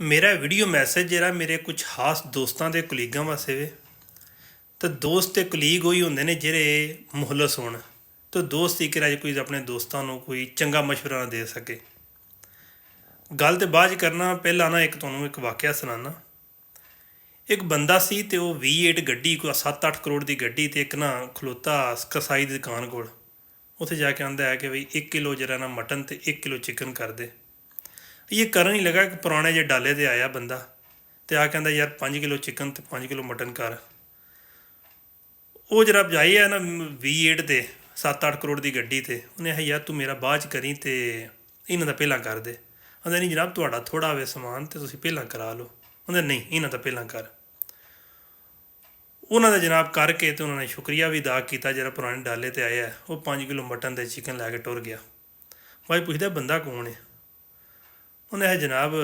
ਮੇਰਾ video message ਜਿਹੜਾ ਮੇਰੇ ਕੁਝ ਖਾਸ ਦੋਸਤਾਂ ਦੇ ਕੁਲੀਗਾਂ ਵਾਸਤੇ ਵੇ। ਤਾਂ ਦੋਸਤ ਤੇ ਕੁਲੀਗ ਉਹੀ ਹੁੰਦੇ ਨੇ ਜਿਹੜੇ ਮੁਖਲਸ ਹੋਣ। ਤਾਂ ਦੋਸਤ ਹੀ ਕਿਹੜਾ ਕੋਈ ਆਪਣੇ ਦੋਸਤਾਂ ਨੂੰ ਕੋਈ ਚੰਗਾ ਮਸ਼ਵਰਾ ਨਾ ਦੇ ਸਕੇ। ਗੱਲ ਤੇ ਬਾਅਦ 'ਚ ਕਰਨਾ, ਪਹਿਲਾਂ ਨਾ ਤੁਹਾਨੂੰ ਇੱਕ ਵਾਕਿਆ ਸੁਣਾਉਣਾ। ਇੱਕ ਬੰਦਾ ਸੀ ਤੇ ਉਹ V8 ਗੱਡੀ, ਕੋਈ 7-8 ਕਰੋੜ ਦੀ ਗੱਡੀ, ਤੇ ਇੱਕ ਨਾ ਖਲੋਤਾ ਕਸਾਈ ਦੀ ਦੁਕਾਨ ਕੋਲ। ਉੱਥੇ ਜਾ ਕੇ ਆਂਦਾ ਹੈ ਕਿ ਬਈ 1 ਕਿਲੋ ਜਿਹੜਾ ਨਾ ਮਟਨ ਤੇ 1 ਕਿਲੋ ਚਿਕਨ ਕਰ ਦੇ। ਇਹ ਕਰਨ ਹੀ ਲੱਗਾ ਕਿ ਪੁਰਾਣੇ ਜਿਹੇ ਡਾਲੇ 'ਤੇ ਆਇਆ ਬੰਦਾ ਅਤੇ ਆ ਕਹਿੰਦਾ ਯਾਰ 5 ਕਿਲੋ ਚਿਕਨ ਅਤੇ 5 ਕਿਲੋ ਮਟਨ ਕਰ। ਉਹ ਜਿਹੜਾ ਬਜਾਈ ਹੈ ਨਾ V8 'ਤੇ 7-8 ਕਰੋੜ ਦੀ ਗੱਡੀ 'ਤੇ, ਉਹਨੇ ਆਖਿਆ ਯਾਰ ਤੂੰ ਮੇਰਾ ਬਾਅਦ 'ਚ ਕਰੀ ਅਤੇ ਇਹਨਾਂ ਦਾ ਪਹਿਲਾਂ ਕਰ ਦੇ। ਕਹਿੰਦਾ ਨਹੀਂ ਜਨਾਬ, ਤੁਹਾਡਾ ਥੋੜ੍ਹਾ ਹੋਵੇ ਸਮਾਨ ਅਤੇ ਤੁਸੀਂ ਪਹਿਲਾਂ ਕਰਾ ਲਓ। ਕਹਿੰਦਾ ਨਹੀਂ, ਇਹਨਾਂ ਦਾ ਪਹਿਲਾਂ ਕਰ। ਉਹਨਾਂ ਦਾ ਜਨਾਬ ਕਰਕੇ ਅਤੇ ਉਹਨਾਂ ਨੇ ਸ਼ੁਕਰੀਆ ਵੀ ਅਦਾ ਕੀਤਾ ਜਿਹੜਾ ਪੁਰਾਣੇ ਡਾਲੇ 'ਤੇ ਆਇਆ। ਉਹ 5 ਕਿਲੋ ਮਟਨ ਅਤੇ ਚਿਕਨ ਲੈ ਕੇ ਟੁਰ ਗਿਆ। ਭਾਈ ਪੁੱਛਦਾ ਬੰਦਾ ਕੌਣ ਹੈ? ਉਹਨੇ ਆਖਿਆ ਜਨਾਬ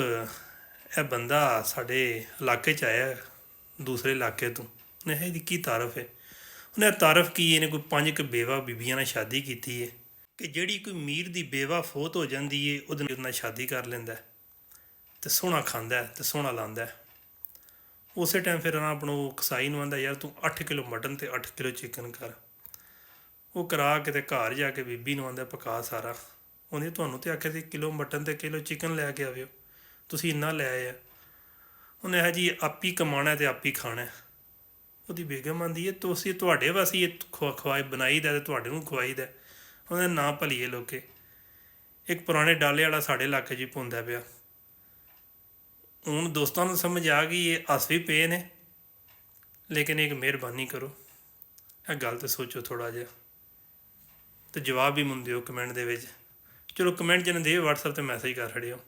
ਇਹ ਬੰਦਾ ਸਾਡੇ ਇਲਾਕੇ 'ਚ ਆਇਆ ਦੂਸਰੇ ਇਲਾਕੇ ਤੋਂ। ਉਹਨੇ ਆਖਿਆ ਇਹਦੀ ਕੀ ਤਾਰਫ ਹੈ? ਉਹਨੇ ਤਾਰਫ ਕੀ, ਇਹਨੇ ਕੋਈ 5 ਬੇਵਾ ਬੀਬੀਆਂ ਨਾਲ ਸ਼ਾਦੀ ਕੀਤੀ ਹੈ ਕਿ ਜਿਹੜੀ ਕੋਈ ਅਮੀਰ ਦੀ ਬੇਵਾ ਫੌਤ ਹੋ ਜਾਂਦੀ ਹੈ ਉਹਦੇ ਨਾਲ ਸ਼ਾਦੀ ਕਰ ਲੈਂਦਾ ਅਤੇ ਸੋਹਣਾ ਖਾਂਦਾ ਅਤੇ ਸੋਹਣਾ ਲਾਉਂਦਾ। ਉਸੇ ਟਾਈਮ ਫਿਰ ਉਹਨਾਂ ਆਪਣਾ ਕਸਾਈ ਨੂੰ ਆਂਦਾ ਯਾਰ ਤੂੰ 8 ਕਿਲੋ ਮਟਨ ਅਤੇ 8 ਕਿਲੋ ਚਿਕਨ ਕਰ। ਉਹ ਕਰਾ ਕੇ ਤੇ ਘਰ ਜਾ ਕੇ ਬੀਬੀ ਨੂੰ ਆਂਦਾ ਪਕਾ ਸਾਰਾ। ਉਹਨੇ ਤੁਹਾਨੂੰ ਤਾਂ ਆਖਿਆ ਸੀ ਕਿਲੋ ਮਟਨ ਅਤੇ ਕਿਲੋ ਚਿਕਨ ਲੈ ਕੇ ਆਇਓ, ਤੁਸੀਂ ਇੰਨਾ ਲੈ ਆਏ ਆ। ਉਹਨੇ ਆਖਿਆ ਜੀ ਆਪ ਹੀ ਕਮਾਉਣਾ ਅਤੇ ਆਪ ਹੀ ਖਾਣਾ। ਉਹਦੀ ਬੇਗਮ ਆਂਦੀ ਹੈ ਤੁਸੀਂ ਤੁਹਾਡੇ ਵਾਸਤੇ ਇਹ ਖਵਾਈ ਬਣਾਈ ਦਾ ਅਤੇ ਤੁਹਾਡੇ ਨੂੰ ਖਵਾਈ ਦਾ। ਉਹਨੇ ਨਾ ਭਲੀਏ ਲੋਕੇ। ਇੱਕ ਪੁਰਾਣੇ ਡਾਲੇ ਵਾਲਾ ਸਾਡੇ ਇਲਾਕੇ 'ਚ ਪਾਉਂਦਾ ਪਿਆ। ਹੁਣ ਦੋਸਤਾਂ ਨੂੰ ਸਮਝ ਆ ਗਈ, ਇਹ ਹੱਸ ਵੀ ਪਏ ਨੇ, ਲੇਕਿਨ ਇੱਕ ਮਿਹਰਬਾਨੀ ਕਰੋ, ਇਹ ਗੱਲ 'ਤੇ ਸੋਚੋ ਥੋੜ੍ਹਾ ਜਿਹਾ ਅਤੇ ਜਵਾਬ ਵੀ ਮੈਨੂੰ ਦਿਓ ਕਮੈਂਟ ਦੇ ਵਿੱਚ। ਚਲੋ ਕਮੈਂਟ ਜਿਹਨੇ ਦੇ WhatsApp 'ਤੇ ਮੈਸੇਜ ਕਰ ਛੜਿਓ।